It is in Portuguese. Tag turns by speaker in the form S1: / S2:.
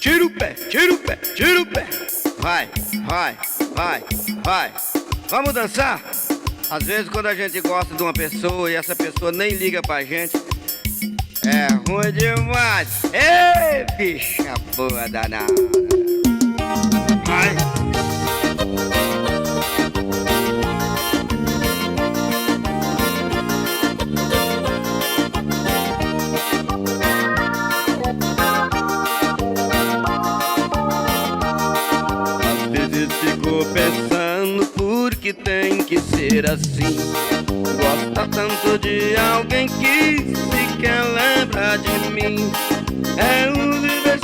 S1: tira o pé, tira o pé, tira o pé. Vai, vai, vai, vai. Vamos dançar? Às vezes quando a gente gosta de uma pessoa e essa pessoa nem liga pra gente, é ruim demais. Ei, bicha boa danada. Vai. Às vezes fico pensando por que tem que ser assim. Gosta tanto de alguém que sequer lembra de mim. É um viver